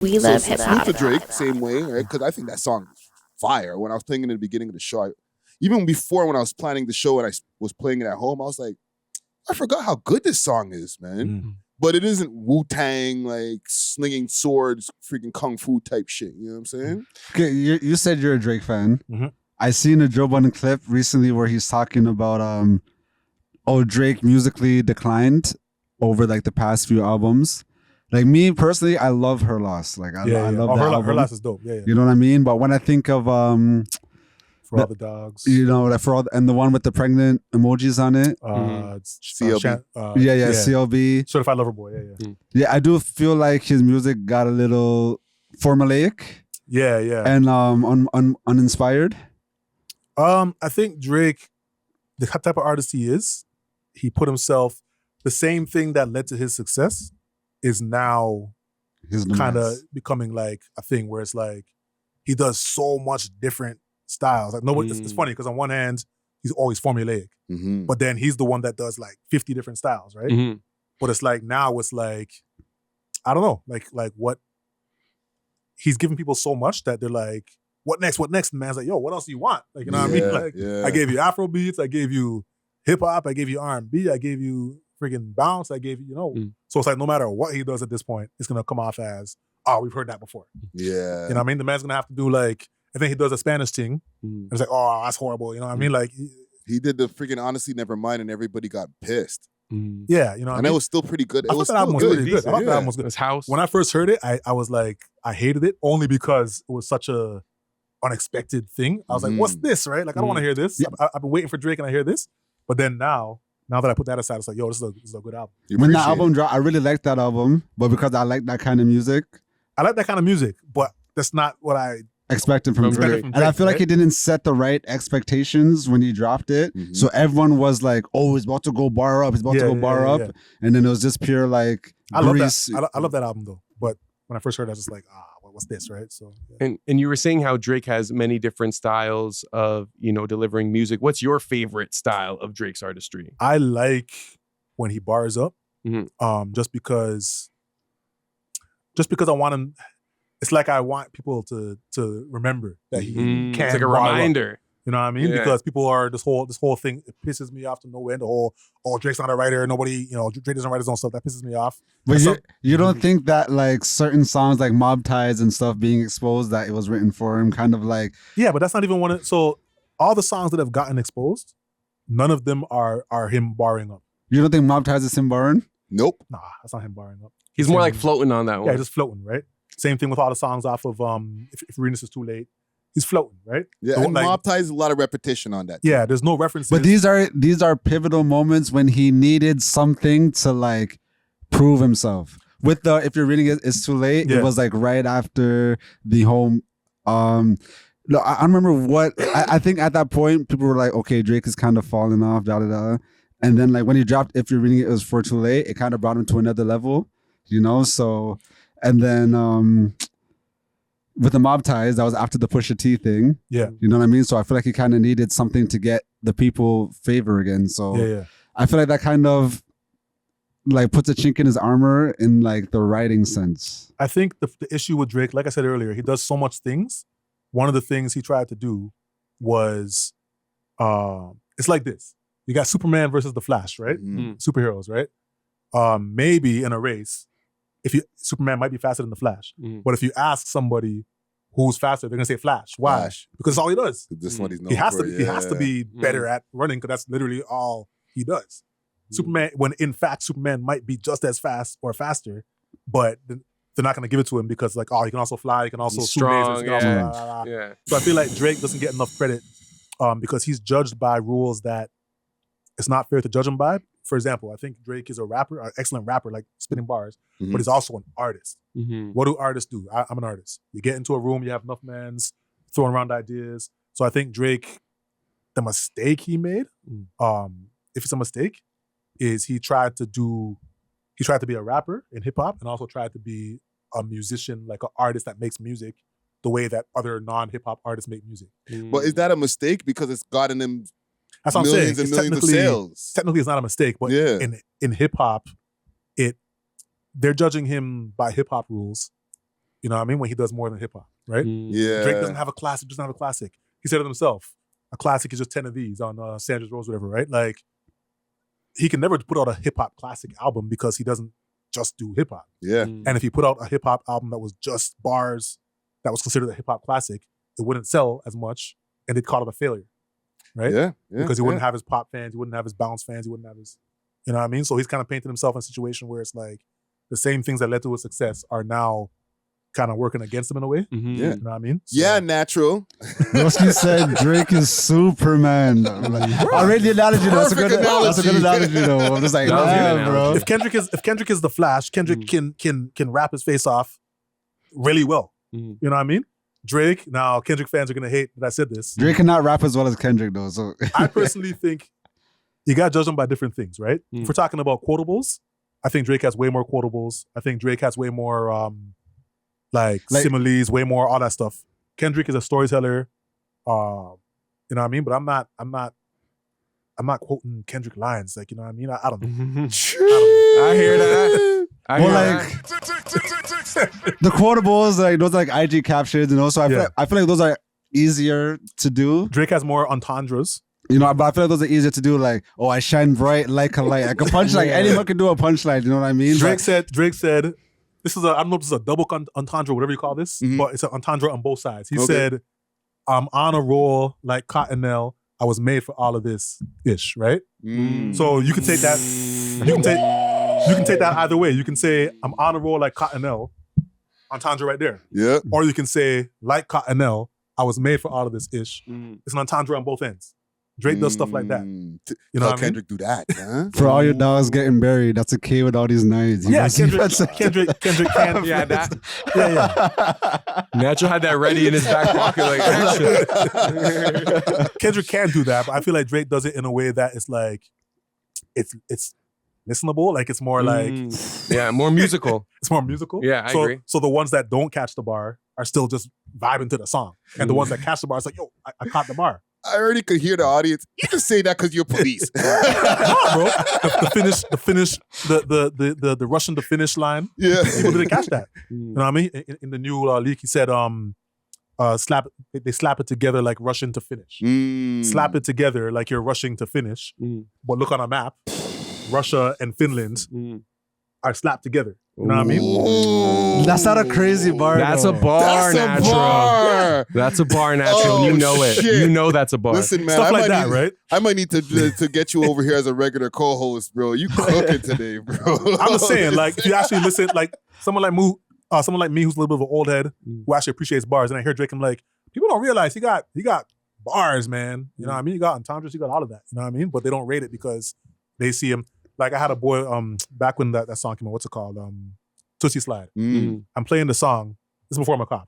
We love hip hop. For Drake, same way, right? Because I think that song is fire. When I was playing it in the beginning of the show, even before when I was planning the show and I was playing it at home, I was like, I forgot how good this song is, man. Mm. But it isn't Wu-Tang, like slinging swords, freaking kung fu type shit. You know what I'm saying? Okay, you said you're a Drake fan. Mm-hmm. I seen a Joe Budden clip recently where he's talking about Drake musically declined over like the past few albums. Like me personally, I love Her Loss. Like I love that album. Her Loss is dope. Yeah. You know what I mean? But when I think of For All the Dogs, you know, like and the one with the pregnant emojis on it. CLB. CLB. Certified Lover Boy. Yeah. Yeah, I do feel like his music got a little formulaic. Yeah. And uninspired. I think Drake, the type of artist he is, he put himself, the same thing that led to his success is now kind of becoming like a thing where it's like he does so much different styles. Like nobody, it's funny because on one hand, he's always formulaic, but then he's the one that does like 50 different styles, right? Mm-hmm. But it's like now it's like, I don't know, like what, he's giving people so much that they're like, what next? What next? And man's like, yo, what else do you want? Like, you know what I mean? Like, I gave you Afro beats, I gave you hip hop, I gave you R&B, I gave you freaking bounce, I gave you, So it's like no matter what he does at this point, it's gonna come off as, oh, we've heard that before. Yeah. You know what I mean? The man's gonna have to do like, I think he does a Spanish thing. And it's like, oh, that's horrible. You know what I mean? Like he did the freaking Honestly Nevermind and everybody got pissed. Yeah, you know what I mean? And it was still pretty good. I thought that album was pretty good. I thought that album was good. His house. When I first heard it, I was like, I hated it only because it was such a unexpected thing. I was like, what's this, right? Like, I don't want to hear this. I've been waiting for Drake and I hear this. But then now that I put that aside, it's like, yo, this is a good album. When that album dropped, I really liked that album, but because I like that kind of music. I like that kind of music, but that's not what I expecting from Drake. And I feel like he didn't set the right expectations when he dropped it. So everyone was like, oh, he's about to go bar up. He's about to go bar up. Yeah. And then it was just pure like grease. I love that album though. But when I first heard it, I was just like, what's this, right? So and you were saying how Drake has many different styles of, delivering music. What's your favorite style of Drake's artistry? I like when he bars up. Just because I want him. It's like I want people to remember that he can. It's like a reminder. Up. You know what I mean? Yeah. Because people are this whole thing. It pisses me off to no end. The whole Drake's not a writer. Nobody, Drake doesn't write his own stuff. That pisses me off. But you don't think that like certain songs like Mob Ties and stuff being exposed that it was written for him, kind of like but that's not even one. So all the songs that have gotten exposed, none of them are him barring up. You don't think Mob Ties is him barring? Nope. Nah, that's not him barring up. He's more like floating on that one. Yeah, just floating, right? Same thing with all the songs off of if Readiness is Too Late. He's floating, right? Yeah, and Mob Ties a lot of repetition on that. Yeah, there's no references. But these are pivotal moments when he needed something to like prove himself. With the If You're Reading It's Too Late, it was like right after the home. No, I remember what I think at that point people were like, okay, Drake is kind of falling off, and then like when he dropped If You're Reading It Was For Too Late, it kind of brought him to another level, So, and then with the Mob Ties, that was after the Pusha T thing. Yeah. You know what I mean? So I feel like he kind of needed something to get the people favor again. So I feel like that kind of like puts a chink in his armor in like the writing sense. I think the issue with Drake, like I said earlier, he does so much things. One of the things he tried to do was, it's like this. You got Superman versus the Flash, right? Superheroes, right? Maybe in a race, Superman might be faster than the Flash. But if you ask somebody who's faster, they're gonna say Flash. Why? Flash. Because that's all he does. This one he's known he has to be better at running because that's literally all he does. Superman, when in fact Superman might be just as fast or faster, but they're not gonna give it to him because like, he can also fly, he can also he's strong. So I feel like Drake doesn't get enough credit because he's judged by rules that it's not fair to judge him by. For example, I think Drake is a rapper, an excellent rapper, like spitting bars, but he's also an artist. What do artists do? I'm an artist. You get into a room, you have enough mans throwing around ideas. So I think Drake, the mistake he made, if it's a mistake, is he tried to be a rapper in hip hop and also tried to be a musician, like an artist that makes music the way that other non-hip hop artists make music. But is that a mistake because it's gotten him that's what I'm saying. And millions of sales? Technically, it's not a mistake, but in hip hop, they're judging him by hip hop rules, You know what I mean? When he does more than hip hop, right? Yeah. Drake doesn't have a classic, doesn't have a classic. He said it himself. A classic is just 10 of these on Sanders Rose, whatever, right? Like, he can never put out a hip hop classic album because he doesn't just do hip hop. Yeah. And if he put out a hip hop album that was just bars, that was considered a hip hop classic, it wouldn't sell as much and they'd call it a failure, right? Yeah. Because he wouldn't have his pop fans, he wouldn't have his bounce fans, he wouldn't have his, you know what I mean? So he's kind of painted himself in a situation where it's like the same things that led to his success are now kind of working against him in a way. Yeah. You know what I mean? So, Yeah, natural. Broski said Drake is Superman. I'm like, I read the analogy though. That's a good analogy though. I'm just like, That was a good nah, bro. analogy. if Kendrick is the Flash, Kendrick can rap his face off really well. You know what I mean? Drake, now Kendrick fans are gonna hate that I said this. Drake cannot rap as well as Kendrick though. So I personally think you got to judge them by different things, right? If we're talking about quotables, I think Drake has way more quotables. I think Drake has way more like similes, way more all that stuff. Kendrick is a storyteller, you know what I mean? But I'm not quoting Kendrick lines, like, you know what I mean? I don't know. I hear that. The quotables, like those are like IG captions, you know. So I feel like those are easier to do. Drake has more entendres. You know, but I feel like those are easier to do. Like, oh, I shine bright like a light. Like a punchline. Anyone can do a punchline. You know what I mean? Drake said, this is I don't know if this is a double entendre, whatever you call this, but it's an entendre on both sides. He said, I'm on a roll like Cottonelle. I was made for all of this ish, right? So you can take that. You can take that either way. You can say, I'm on a roll like Cottonelle. Entendre right there. Yeah. Or you can say, like Cottonelle, I was made for all of this ish. It's an entendre on both ends. Drake does stuff like that. You know what I mean? Kendrick do that, huh? For all your dogs getting buried, that's a K with all these nines. Yeah, Kendrick can. Yeah, that. Yeah. Natural had that ready in his back pocket, like action. Kendrick can do that, but I feel like Drake does it in a way that it's like, it's listenable. Like it's more like, more musical. It's more musical. Yeah, I agree. So the ones that don't catch the bar are still just vibing to the song, and the ones that catch the bar, it's like, yo, I caught the bar. I already could hear the audience. You just say that because you're police. Nah, bro. The Russian the finish line. Yeah. People didn't catch that. You know what I mean? In the new leak, he said, they slap it together like Russian to finish. Slap it together like you're rushing to finish. But look on a map, Russia and Finland are slapped together. You know what I mean? That's not a crazy bar. That's though. a bar, That's natural. a bar. That's a bar, natural. Oh, You know it. shit. You know that's a bar. Listen, man. Stuff like that, right? I might need to get you over here as a regular co-host, bro. You cooking today, bro. I'm just saying, like, if you actually listen, like someone like me who's a little bit of an old head who actually appreciates bars, and I hear Drake, I'm like, people don't realize he got bars, man. You know what I mean? You got entendres, you got all of that. You know what I mean? But they don't rate it because they see him. Like I had a boy back when that song came out. What's it called? Tootsie Slide. I'm playing the song. This is before I'm a cop.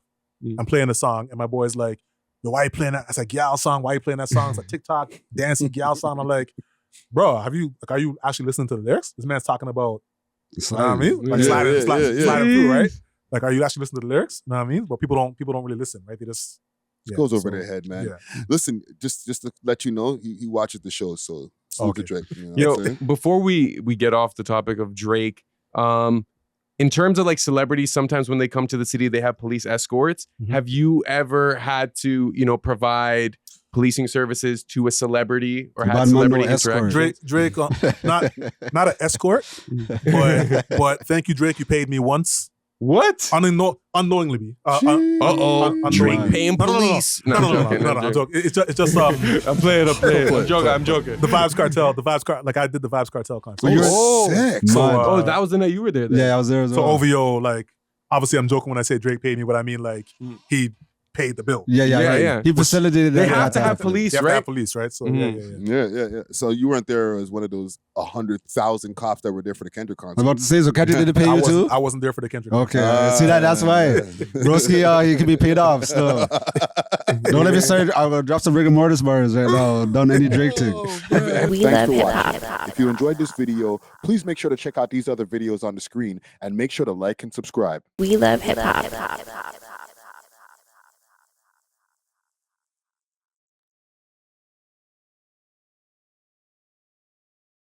I'm playing the song, and my boy's like, yo, why you playing that? It's like Gal song. Why you playing that song? It's like TikTok dancing Gal song. I'm like, bro, are you actually listening to the lyrics? This man's talking about, you know what I mean? Like sliding through, right? Like, are you actually listening to the lyrics? You know what I mean? But people don't really listen, right? They just goes over their head, man. Yeah. Listen, just to let you know, he watches the show, so salute to Drake. You know before we get off the topic of Drake, in terms of like celebrities, sometimes when they come to the city, they have police escorts. Have you ever had to, provide policing services to a celebrity or had celebrity interaction? Drake, not an escort, but thank you, Drake. You paid me once. What? Unknowingly. Drake paying police. No, I'm joking. It's just I'm playing. I'm joking. The Vibes Cartel. Like I did the Vibes Cartel concert. Sick. So, that was the night you were there then. Yeah, I was there as well. So OVO, like, obviously I'm joking when I say Drake paid me, but I mean like he paid the bill. Yeah. He facilitated that. They have to have police, They have right? to have police, right? So Yeah. So you weren't there as one of those 100,000 cops that were there for the Kendrick concert. I'm about to say, so Kendrick didn't pay you too? I wasn't there for the Kendrick. Okay, see that's why. Broski, he can be paid off still. Don't let me start. I'm gonna drop some rigor mortis bars right now. Done any Drake thing. Thanks for watching. If you enjoyed this video, please make sure to check out these other videos on the screen and make sure to like and subscribe. We love hip hop.